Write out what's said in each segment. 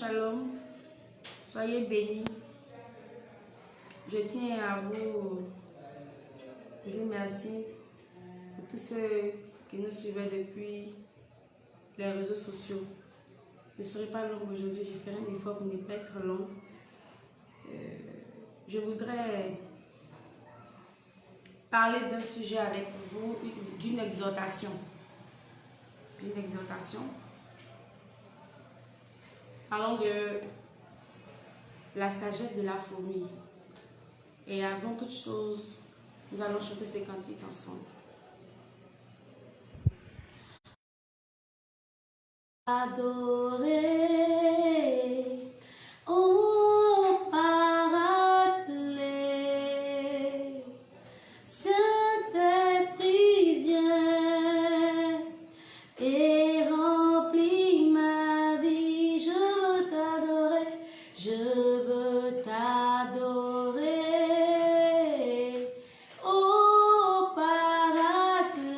shalom, soyez bénis. Je tiens à vous dire merci pour tous ceux qui nous suivaient depuis les réseaux sociaux. Je ne serai pas longue aujourd'hui, je ferai un effort pour ne pas être longue. Je voudrais parler d'un sujet avec vous, d'une exhortation. Parlons de la sagesse de la fourmi. Et avant toute chose, nous allons chanter ces cantiques ensemble. Adorer, ô Paraclet, Saint-Esprit vient et remplit ma vie. Je veux t'adorer, je veux t'adorer, ô Paraclet.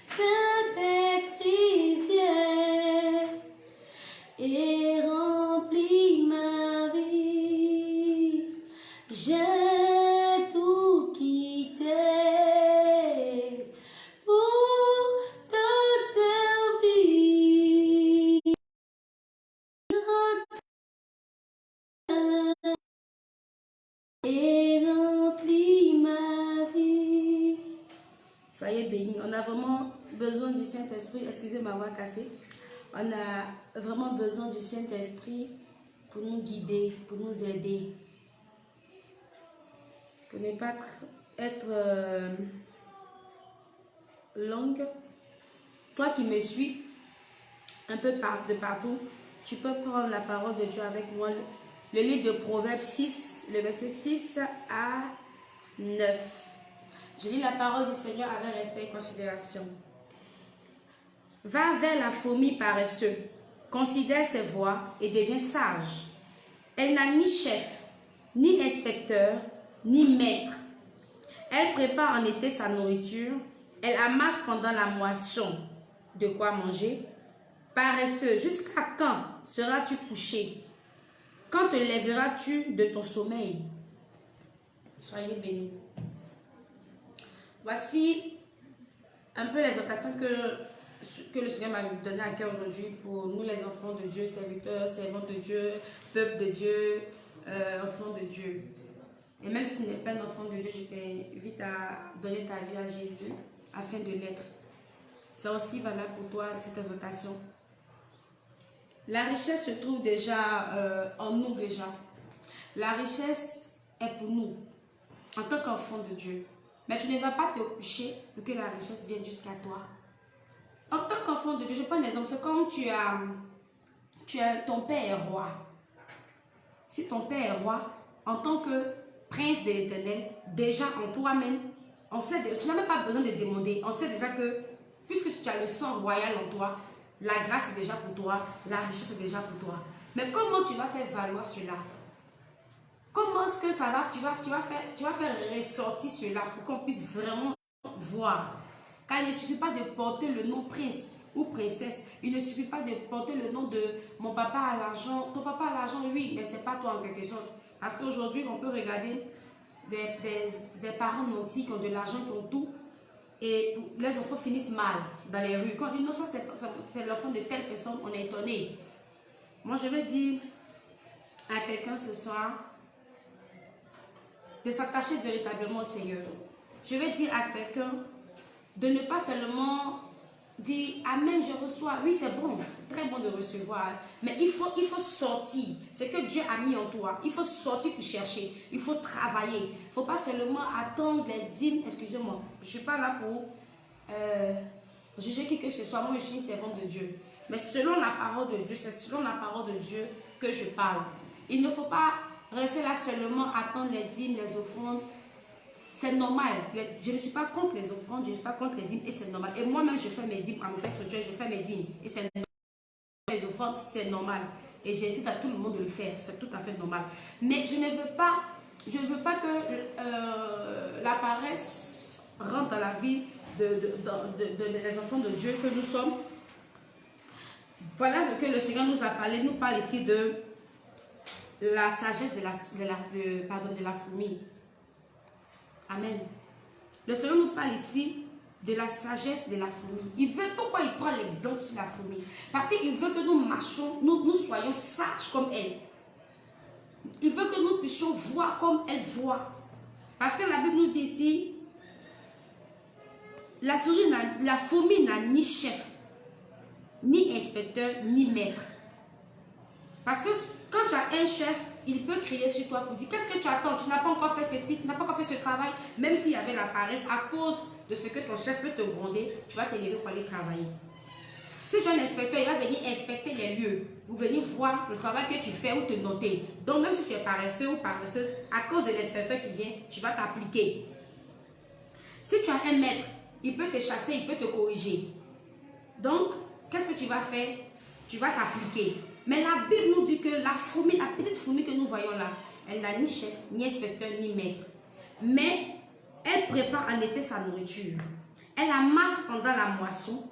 Saint-Esprit vient et remplit ma vie. J'ai tout quitté pour te servir. Et remplit ma vie. Soyez bénis. On a vraiment besoin du Saint-Esprit. Excusez ma voix cassée. On a vraiment besoin du Saint-Esprit pour nous guider, pour nous aider. Pour ne pas être longue. Toi qui me suis un peu de partout, tu peux prendre la parole de Dieu avec moi. Le livre de Proverbes 6, le verset 6 à 9. Je lis la parole du Seigneur avec respect et considération. Va vers la fourmi paresseuse, considère ses voies et devient sage. Elle n'a ni chef, ni inspecteur, ni maître. Elle prépare en été sa nourriture, elle amasse pendant la moisson de quoi manger. Paresseuse, jusqu'à quand seras-tu couché? Quand te lèveras-tu de ton sommeil? Soyez bénis. Voici un peu l'exhortation que le Seigneur m'a donné à cœur aujourd'hui pour nous les enfants de Dieu, serviteurs, servantes de Dieu, peuple de Dieu, enfants de Dieu. Et même si tu n'es pas un enfant de Dieu, je t'invite à donner ta vie à Jésus afin de l'être. C'est aussi valable pour toi cette exhortation. La richesse se trouve déjà en nous déjà. La richesse est pour nous en tant qu'enfant de Dieu. Mais tu ne vas pas te coucher pour que la richesse vienne jusqu'à toi. En tant qu'enfant de Dieu, je prends un exemple. C'est comme ton père est roi. Si ton père est roi, en tant que prince de l'Éternel, déjà en toi-même, tu n'as même pas besoin de demander. On sait déjà que, puisque tu as le sang royal en toi, la grâce est déjà pour toi, la richesse est déjà pour toi. Mais comment tu vas faire valoir cela? Comment est-ce que ça va, tu vas faire ressortir cela pour qu'on puisse vraiment voir? Car il ne suffit pas de porter le nom prince ou princesse. Il ne suffit pas de porter le nom de mon papa a l'argent. Ton papa a l'argent, oui, mais ce n'est pas toi en quelque sorte. Parce qu'aujourd'hui, on peut regarder des parents nantis qui ont de l'argent, qui ont tout. Et les enfants finissent mal dans les rues. Quand on dit non, ça c'est l'enfant de telle personne, on est étonné. Moi, je veux dire à quelqu'un ce soir de s'attacher véritablement au Seigneur. Je vais dire à quelqu'un de ne pas seulement dire Amen, je reçois. Oui, c'est bon, c'est très bon de recevoir. Mais il faut sortir. C'est que Dieu a mis en toi. Il faut sortir pour chercher. Il faut travailler. Il ne faut pas seulement attendre les dîmes. Excusez-moi, je ne suis pas là pour juger qui que ce soit. Moi, je suis une servante de Dieu. Mais selon la parole de Dieu, c'est selon la parole de Dieu que je parle. Il ne faut pas rester là seulement, attendre les dîmes, les offrandes. C'est normal. Je ne suis pas contre les offrandes, je ne suis pas contre les dîmes et c'est normal. Et moi-même, je fais mes dîmes à mon Père spirituel, je fais mes dîmes. Et c'est normal. Les offrandes, c'est normal. Et j'hésite à tout le monde de le faire. C'est tout à fait normal. Mais je ne veux pas que la paresse rentre dans la vie des enfants de Dieu que nous sommes. Voilà ce que le Seigneur nous a parlé. Nous parle ici de la sagesse de la fourmi. Amen. Le Seigneur nous parle ici de la sagesse de la fourmi. Il veut, pourquoi il prend l'exemple sur la fourmi? Parce qu'il veut que nous marchions, nous soyons sages comme elle. Il veut que nous puissions voir comme elle voit. Parce que la Bible nous dit ici, la fourmi n'a ni chef, ni inspecteur, ni maître. Parce que quand tu as un chef, il peut crier sur toi pour dire, qu'est-ce que tu attends? Tu n'as pas encore fait ceci, tu n'as pas encore fait ce travail. Même s'il y avait la paresse, à cause de ce que ton chef peut te gronder, tu vas te lever pour aller travailler. Si tu as un inspecteur, il va venir inspecter les lieux, pour venir voir le travail que tu fais ou te noter. Donc même si tu es paresseux ou paresseuse, à cause de l'inspecteur qui vient, tu vas t'appliquer. Si tu as un maître, il peut te chasser, il peut te corriger. Donc, qu'est-ce que tu vas faire? Tu vas t'appliquer. Mais la Bible nous dit que la fourmi, la petite fourmi que nous voyons là, elle n'a ni chef, ni inspecteur, ni maître. Mais elle prépare en été sa nourriture. Elle amasse pendant la moisson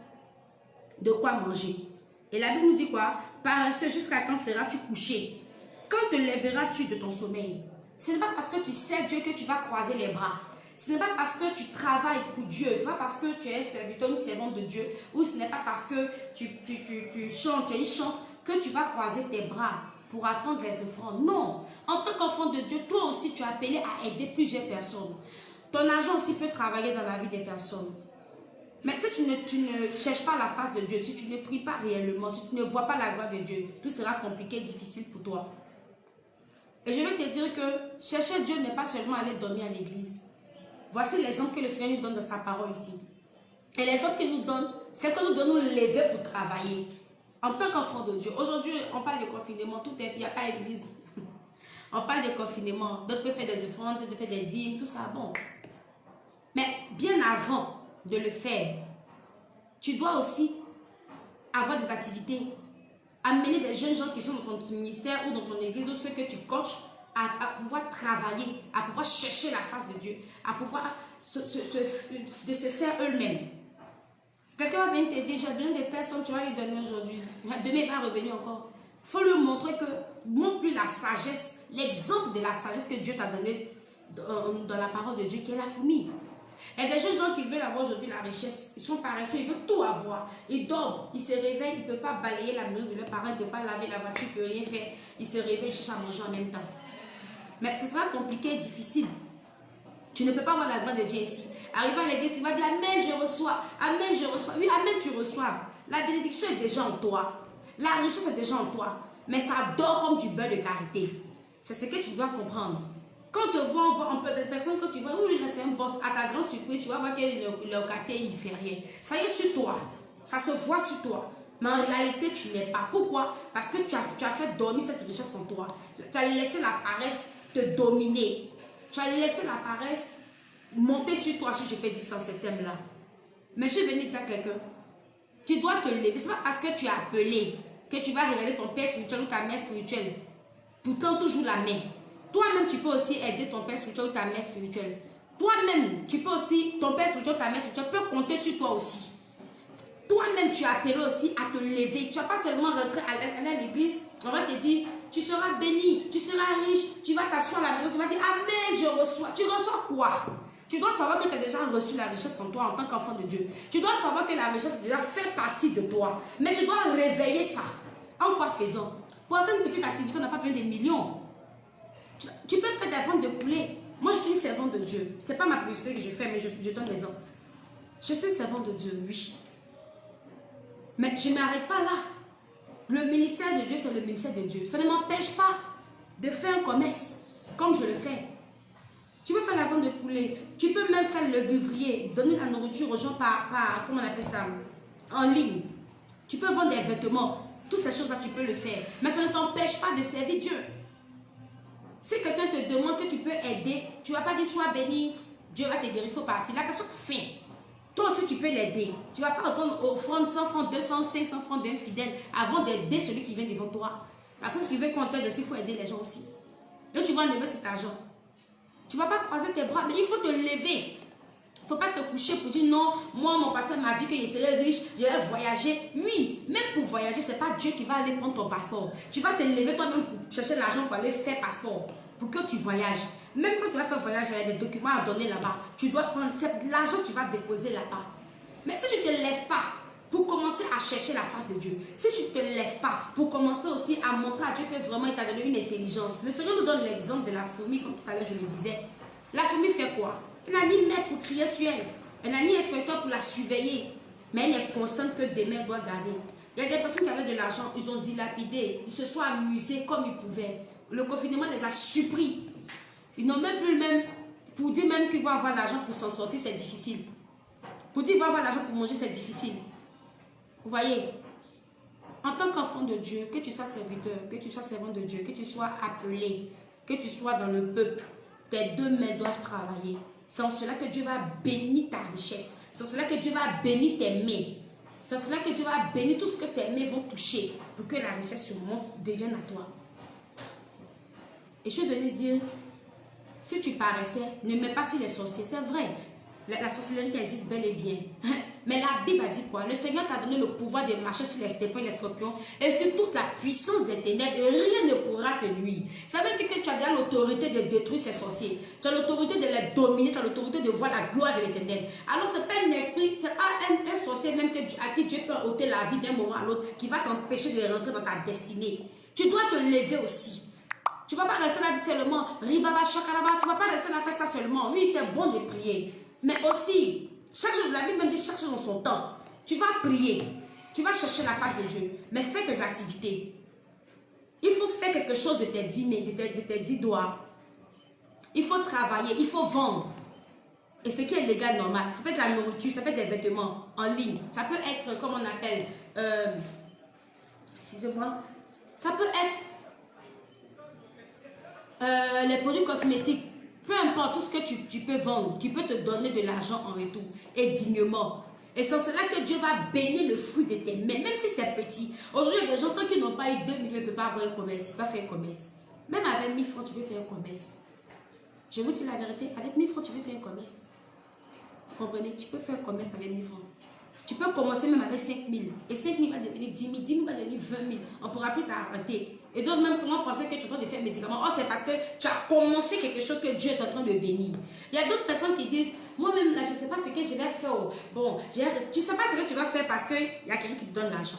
de quoi manger. Et la Bible nous dit quoi? Paresseux, jusqu'à quand seras-tu couché? Quand te lèveras-tu de ton sommeil? Ce n'est pas parce que tu sais Dieu que tu vas croiser les bras. Ce n'est pas parce que tu travailles pour Dieu, ce n'est pas parce que tu es un serviteur, une servante de Dieu, ou ce n'est pas parce que tu chantes, tu chantes, que tu vas croiser tes bras pour attendre les offrandes. Non, en tant qu'enfant de Dieu, toi aussi tu es appelé à aider plusieurs personnes. Ton argent aussi peut travailler dans la vie des personnes. Mais si tu ne cherches pas la face de Dieu, si tu ne pries pas réellement, si tu ne vois pas la gloire de Dieu, tout sera compliqué, difficile pour toi. Et je vais te dire que chercher Dieu n'est pas seulement aller dormir à l'église. Voici l'exemple que le Seigneur nous donne dans sa parole ici. Et l'exemple qu'il nous donne, c'est que nous devons nous lever pour travailler. En tant qu'enfant de Dieu. Aujourd'hui, on parle de confinement, tout est, il n'y a pas d'église. On parle de confinement, d'autres peuvent faire des offrandes, d'autres peuvent faire des dîmes, tout ça, bon. Mais bien avant de le faire, tu dois aussi avoir des activités. Amener des jeunes gens qui sont dans ton ministère ou dans ton église ou ceux que tu coaches à pouvoir travailler, à pouvoir chercher la face de Dieu, à pouvoir de se faire eux-mêmes. Si quelqu'un va venir te dire, j'ai besoin de telle somme, tu vas lui donner aujourd'hui. Demain, il va revenir encore. Il faut lui montrer que, montre-lui la sagesse, l'exemple de la sagesse que Dieu t'a donné dans la parole de Dieu, qui est la fourmi. Il y a des jeunes gens qui veulent avoir aujourd'hui la richesse. Ils sont paresseux, ils veulent tout avoir. Ils dorment, ils se réveillent, ils ne peuvent pas balayer la maison de leurs parents, ils ne peuvent pas laver la voiture, ils ne peuvent rien faire. Ils se réveillent, ils cherchent à manger en même temps. Mais ce sera compliqué et difficile. Tu ne peux pas avoir la gloire de Dieu ici. Arrivé à l'église, tu vas dire Amen, je reçois. Amen, je reçois. Oui, Amen, tu reçois. La bénédiction est déjà en toi. La richesse est déjà en toi. Mais ça dort comme du beurre de karité. C'est ce que tu dois comprendre. Quand on te voit, on peut des personnes que tu vois, oui, c'est un boss. À ta grande surprise, tu vas voir que le quartier, il ne fait rien. Ça y est sur toi. Ça se voit sur toi. Mais en réalité, tu n'es pas. Pourquoi? Parce que tu as fait dormir cette richesse en toi. Tu as laissé la paresse te dominer. Tu as laissé la paresse monter sur toi, si je peux dire ça, ce thème-là. Mais je vais venir dire à quelqu'un, tu dois te lever. Ce n'est pas parce que tu es appelé que tu vas regarder ton père spirituel ou ta mère spirituelle. Pourtant, toujours la main. Toi-même, tu peux aussi aider ton père spirituel ou ta mère spirituelle. Toi-même, tu peux aussi, ton père spirituel ou ta mère spirituelle peut compter sur toi aussi. Toi-même, tu es appelé aussi à te lever. Tu ne vas pas seulement rentrer à l'église, on va te dire, tu seras béni, tu seras riche, tu vas t'asseoir à la maison, tu vas dire, Amen, je reçois. Tu reçois quoi? Tu dois savoir que tu as déjà reçu la richesse en toi en tant qu'enfant de Dieu. Tu dois savoir que la richesse déjà fait partie de toi. Mais tu dois réveiller ça. En quoi faisant? Pour faire une petite activité, on n'a pas besoin de millions. Tu peux faire des ventes de poulet. Moi, je suis une servante de Dieu. Ce n'est pas ma publicité que je fais, mais je donne l'exemple. Je suis une servante de Dieu, oui. Mais je ne m'arrête pas là. Le ministère de Dieu, c'est le ministère de Dieu. Ça ne m'empêche pas de faire un commerce comme je le fais. Tu peux faire la vente de poulet. Tu peux même faire le vivrier, donner la nourriture aux gens par comment on appelle ça, en ligne. Tu peux vendre des vêtements. Toutes ces choses-là, tu peux le faire. Mais ça ne t'empêche pas de servir Dieu. Si quelqu'un te demande que tu peux aider, tu ne vas pas dire sois béni, Dieu va te dire il faut partir. La personne fait. Toi aussi, tu peux l'aider. Tu ne vas pas retourner offrande 100 francs, 200, 500 francs d'un fidèle avant d'aider celui qui vient devant toi. Parce que ce qui veut compter dessus, il faut aider les gens aussi. Et tu vas enlever cet argent. Tu ne vas pas croiser tes bras, mais il faut te lever. Il ne faut pas te coucher pour dire non, moi mon pasteur m'a dit que je serais riche, je vais voyager. Oui, même pour voyager, ce n'est pas Dieu qui va aller prendre ton passeport. Tu vas te lever toi-même pour chercher l'argent pour aller faire passeport, pour que tu voyages. Même quand tu vas faire voyage, il y a des documents à donner là-bas. Tu dois prendre l'argent que tu vas déposer là-bas. Mais si tu ne te lèves pas pour commencer à chercher la face de Dieu, si tu ne te lèves pas pour commencer aussi à montrer à Dieu que vraiment il t'a donné une intelligence. Le Seigneur nous donne l'exemple de la fourmi, comme tout à l'heure je le disais. La fourmi fait quoi? Elle n'a ni maître pour crier sur elle. Elle n'a ni inspecteur pour la surveiller. Mais elle est consciente que demain elle doit garder. Il y a des personnes qui avaient de l'argent, ils ont dilapidé, ils se sont amusés comme ils pouvaient. Le confinement les a surpris. Ils n'ont même plus le même, pour dire même qu'ils vont avoir l'argent pour s'en sortir, c'est difficile. Pour dire qu'ils vont avoir l'argent pour manger, c'est difficile. Vous voyez, en tant qu'enfant de Dieu, que tu sois serviteur, que tu sois servant de Dieu, que tu sois appelé, que tu sois dans le peuple, tes deux mains doivent travailler. C'est en cela que Dieu va bénir ta richesse. C'est en cela que Dieu va bénir tes mains. C'est en cela que Dieu va bénir tout ce que tes mains vont toucher pour que la richesse sur le monde devienne à toi. Et je venais dire, si tu paraissais, ne mets pas sur les sorciers. C'est vrai, la sorcellerie existe bel et bien. Mais la Bible a dit quoi? Le Seigneur t'a donné le pouvoir de marcher sur les serpents et les scorpions et sur toute la puissance des ténèbres et rien ne pourra te nuire. Ça veut dire que tu as déjà l'autorité de détruire ces sorciers. Tu as l'autorité de les dominer, tu as l'autorité de voir la gloire de l'Éternel. Alors ce n'est pas un esprit, c'est pas un sorcier même à qui Dieu peut ôter la vie d'un moment à l'autre qui va t'empêcher de rentrer dans ta destinée. Tu dois te lever aussi. Tu ne vas pas rester là seulement, ribaba, chakaraba, tu ne vas pas rester là faire ça seulement. Oui, c'est bon de prier. Mais aussi, chaque jour, la Bible même dit chaque jour dans son temps. Tu vas prier, tu vas chercher la face de Dieu, mais fais tes activités. Il faut faire quelque chose de tes 10 mains, de tes 10 doigts. Il faut travailler, il faut vendre. Et ce qui est légal, normal, ça peut être la nourriture, ça peut être des vêtements en ligne. Ça peut être, comme on appelle, excusez-moi, ça peut être les produits cosmétiques. Peu importe tout ce que tu peux vendre, qui peut te donner de l'argent en retour et dignement. Et c'est cela que Dieu va bénir le fruit de tes mains, même si c'est petit. Aujourd'hui, il y a des gens qui n'ont pas eu 2 millions, ils ne peuvent pas avoir un commerce, ils ne peuvent pas faire un commerce. Même avec 1000 francs, tu peux faire un commerce. Je vous dis la vérité, avec 1000 francs, tu peux faire un commerce. Vous comprenez? Tu peux faire un commerce avec 1000 francs. Tu peux commencer même avec 5000. Et 5000 va devenir 10 000, 10 000 va devenir 20 000. On ne pourra plus t'arrêter. Et d'autres même comment penser que tu es en train de faire un médicament. Oh, c'est parce que tu as commencé quelque chose que Dieu est en train de bénir. Il y a d'autres personnes qui disent, moi-même là, je ne sais pas ce que je vais faire. Bon, tu ne sais pas ce que tu vas faire parce qu'il y a quelqu'un qui te donne l'argent.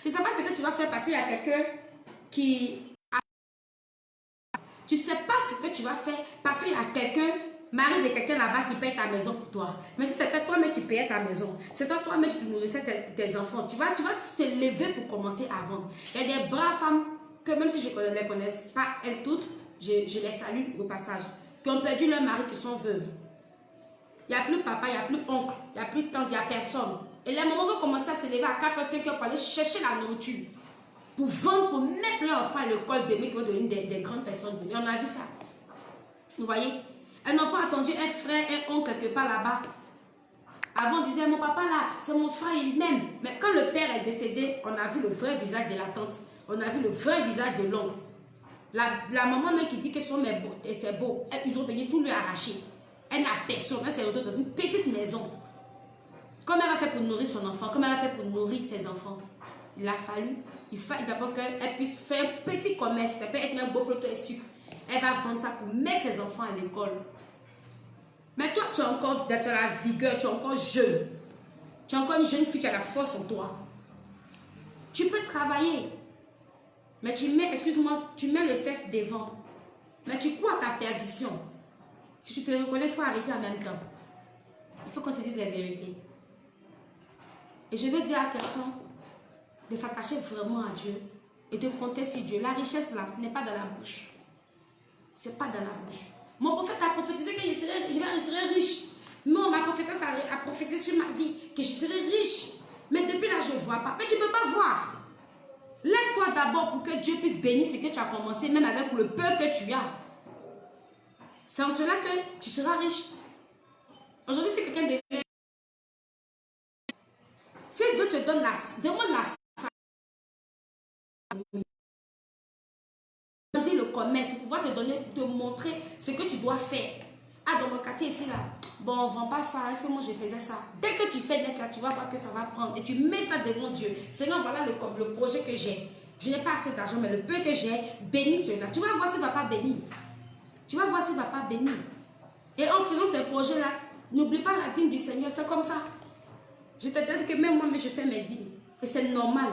Tu ne sais pas ce que tu vas faire parce qu'il y a quelqu'un qui... Tu ne sais pas ce que tu vas faire parce qu'il y a quelqu'un, mari de quelqu'un là-bas qui paye ta maison pour toi. Mais si c'était toi-même qui payais ta maison, c'est toi-même qui nourrissais tes enfants, tu vas te lever pour commencer à vendre. Il y a des braves femmes que même si je ne les connais pas elles toutes, je les salue au passage, qui ont perdu leur mari, qui sont veuves. Il n'y a plus papa, il n'y a plus oncle, il n'y a plus tante, il n'y a personne. Et les mamans vont commencer à se lever à 4 h 5 h pour aller chercher la nourriture. Pour vendre, pour mettre leur enfant à l'école demain qui vont devenir des grandes personnes. Et on a vu ça. Vous voyez? Elles n'ont pas attendu un frère, un oncle quelque part là-bas. Avant, on disait, mon papa là, c'est mon frère, il m'aime. Mais quand le père est décédé, on a vu le vrai visage de la tante. On a vu le vrai visage de l'oncle. La maman même qui dit que son mère c'est beau, ils ont venu tout lui arracher. Elle n'a personne, elle s'est retrouvée dans une petite maison. Comment elle a fait pour nourrir son enfant? Comment elle a fait pour nourrir ses enfants? Il a fallu, il faut d'abord qu'elle puisse faire un petit commerce. Ça peut être même beau flotteur et sucre. Elle va vendre ça pour mettre ses enfants à l'école. Mais toi, tu as encore de la vigueur, tu es encore jeune. Tu es encore une jeune fille qui a la force en toi. Tu peux travailler. Mais tu mets, excuse-moi, tu mets le sexe devant. Mais tu crois à ta perdition. Si tu te reconnais, il faut arrêter en même temps. Il faut qu'on se dise la vérité. Et je veux dire à quelqu'un de s'attacher vraiment à Dieu et de compter sur Dieu. La richesse là, ce n'est pas dans la bouche. Ce n'est pas dans la bouche. Mon prophète a prophétisé que je serai riche. Non, ma prophétesse a prophétisé sur ma vie que je serai riche. Mais depuis là, je ne vois pas. Mais tu ne peux pas voir. Lève-toi d'abord pour que Dieu puisse bénir ce que tu as commencé, même avec le peu que tu as. C'est en cela que tu seras riche. Aujourd'hui, si quelqu'un devient... Si Dieu te donne demande la le commerce pour pouvoir te donner, te montrer ce que tu dois faire. Ah, dans mon quartier ici, là, bon, on ne vend pas ça, est-ce que moi je faisais ça? Dès que tu fais net là, tu vas voir que ça va prendre. Et tu mets ça devant Dieu. Seigneur, voilà le projet que j'ai. Je n'ai pas assez d'argent, mais le peu que j'ai, bénis cela. Tu vas voir s'il ne va pas bénir. Tu vas voir s'il ne va pas bénir. Et en faisant ces projets-là, n'oublie pas la dîme du Seigneur, c'est comme ça. Je te dis que même moi, je fais mes dîmes. Et c'est normal,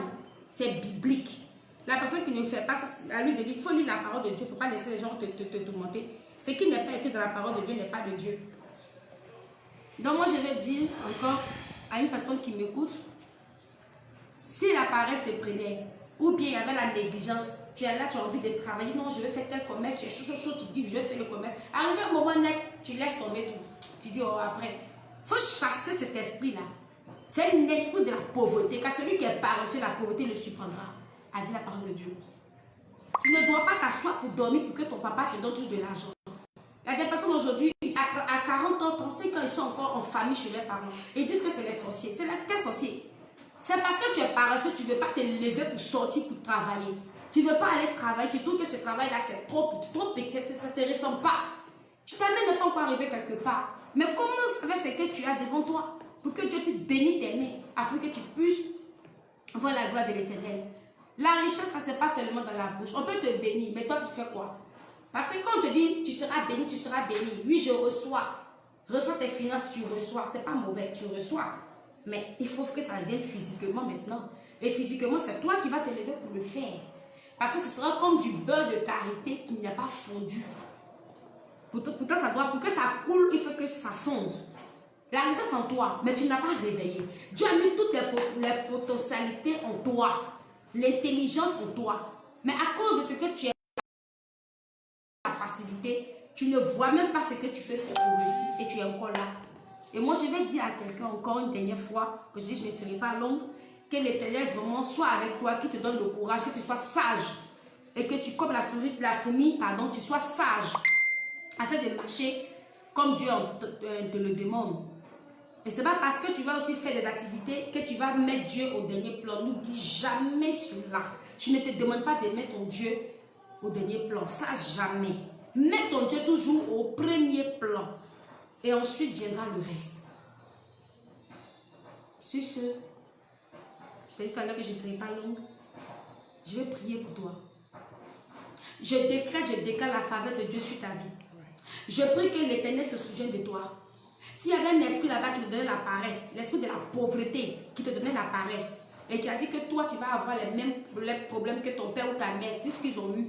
c'est biblique. La personne qui ne fait pas ça, à lui de dire, il faut lire la parole de Dieu, il ne faut pas laisser les gens te monter. Ce qui n'est pas écrit dans la parole de Dieu n'est pas de Dieu. Donc moi, je vais dire encore à une personne qui m'écoute, si la paresse te prenait, ou bien il y avait la négligence, tu es là, tu as envie de travailler, non, je vais faire tel commerce, tu es chaud, tu dis, je vais faire le commerce. Arrivé un moment net, tu laisses tomber tout. Tu dis, oh, après. Il faut chasser cet esprit-là. C'est un esprit de la pauvreté, car celui qui est paresseux, la pauvreté le surprendra, a dit la parole de Dieu. Tu ne dois pas t'asseoir pour dormir pour que ton papa te donne toujours de l'argent. Il y a des personnes aujourd'hui, à 40 ans, 35 ans, ils sont encore en famille chez leurs parents. Et ils disent que c'est les sorciers. C'est les sorciers. C'est parce que tu es paresseux, tu ne veux pas te lever pour sortir, pour travailler. Tu ne veux pas aller travailler, tu trouves que ce travail-là, c'est trop petit, ça ne te ressemble pas. Tu t'amènes pas encore arriver quelque part. Mais commence avec ce que tu as devant toi, pour que Dieu puisse bénir tes mains, afin que tu puisses voir la gloire de l'Éternel. La richesse, ça, ce n'est pas seulement dans la bouche. On peut te bénir, mais toi, tu fais quoi? Parce que quand on te dit, tu seras béni, tu seras béni. Oui, je reçois. Reçois tes finances, tu reçois. Ce n'est pas mauvais, tu reçois. Mais il faut que ça vienne physiquement maintenant. Et physiquement, c'est toi qui vas te lever pour le faire. Parce que ce sera comme du beurre de karité qui n'est pas fondu. Pourtant, ça doit, pour que ça coule, il faut que ça fonde. La richesse en toi, mais tu n'as pas réveillé. Dieu a mis toutes les potentialités en toi. L'intelligence en toi. Mais à cause de ce que tu es, la facilité, tu ne vois même pas ce que tu peux faire pour réussir et tu es encore là. Et moi, je vais dire à quelqu'un encore une dernière fois, que je dis, je ne serai pas longue, que l'Éternel vraiment soit avec toi, qui te donne le courage, que tu sois sage. Et que tu, comme la fourmi, pardon, tu sois sage. Afin de marcher comme Dieu te le demande. Et ce n'est pas parce que tu vas aussi faire des activités que tu vas mettre Dieu au dernier plan. N'oublie jamais cela. Je ne te demande pas de mettre ton Dieu au dernier plan. Ça, jamais. Mets ton Dieu toujours au premier plan. Et ensuite viendra le reste. Sur ce, je t'ai dit tout à l'heure que je ne serai pas longue. Je vais prier pour toi. Je déclare la faveur de Dieu sur ta vie. Je prie que l'Éternel se souvienne de toi. S'il y avait un esprit là-bas qui te donnait la paresse, l'esprit de la pauvreté qui te donnait la paresse, et qui a dit que toi tu vas avoir les mêmes problèmes que ton père ou ta mère, tout ce qu'ils ont eu,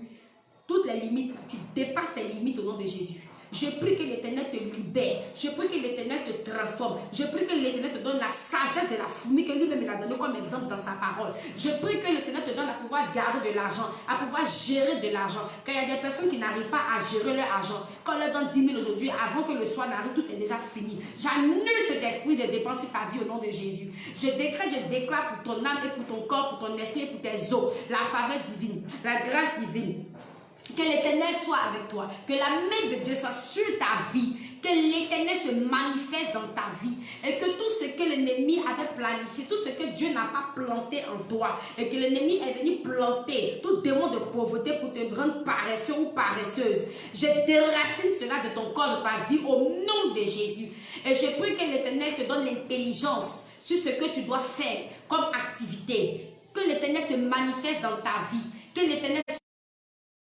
toutes les limites, tu dépasses tes limites au nom de Jésus. Je prie que l'Éternel te libère. Je prie que l'Éternel te transforme. Je prie que l'Éternel te donne la sagesse de la fourmi que lui-même a donné comme exemple dans sa parole. Je prie que l'Éternel te donne à pouvoir garder de l'argent, à pouvoir gérer de l'argent. Car il y a des personnes qui n'arrivent pas à gérer leur argent. Quand on leur donne 10 000 aujourd'hui, avant que le soir n'arrive, tout est déjà fini. J'annule cet esprit de dépense sur ta vie au nom de Jésus. Je déclare pour ton âme et pour ton corps, pour ton esprit et pour tes os, la faveur divine, la grâce divine. Que l'Éternel soit avec toi, que la main de Dieu soit sur ta vie, que l'Éternel se manifeste dans ta vie et que tout ce que l'ennemi avait planifié, tout ce que Dieu n'a pas planté en toi et que l'ennemi est venu planter, tout démon de pauvreté pour te rendre paresseux ou paresseuse, je déracine cela de ton corps, de ta vie au nom de Jésus. Et je prie que l'Éternel te donne l'intelligence sur ce que tu dois faire comme activité, que l'Éternel se manifeste dans ta vie, que l'Éternel.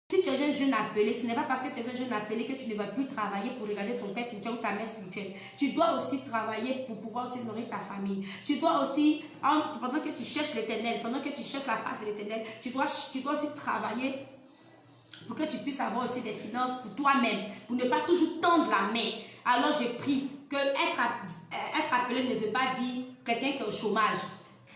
Si tu es un jeune appelé, ce n'est pas parce que tu es un jeune appelé que tu ne vas plus travailler pour regarder ton père spirituel ou ta mère spirituelle. Tu dois aussi travailler pour pouvoir aussi nourrir ta famille. Tu dois aussi, pendant que tu cherches l'Éternel, pendant que tu cherches la face de l'Éternel, tu dois aussi travailler pour que tu puisses avoir aussi des finances pour toi-même, pour ne pas toujours tendre la main. Alors je prie que être appelé ne veut pas dire quelqu'un qui est au chômage.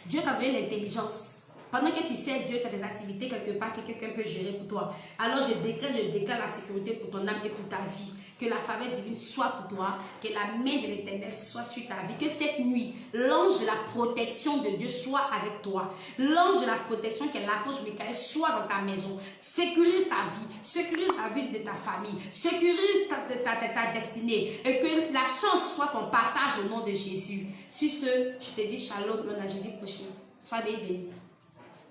Dieu t'a donné l'intelligence. Pendant que tu sais Dieu, tu as des activités quelque part que quelqu'un peut gérer pour toi. Alors je déclare la sécurité pour ton âme et pour ta vie. Que la faveur divine soit pour toi. Que la main de l'Éternel soit sur ta vie. Que cette nuit, l'ange de la protection de Dieu soit avec toi. L'ange de la protection qui est l'archange Michael soit dans ta maison. Sécurise ta vie. Sécurise la vie de ta famille. Sécurise ta destinée. Et que la chance soit ton partage au nom de Jésus. Sur ce, je te dis shalom, le jeudi prochain. Sois béni.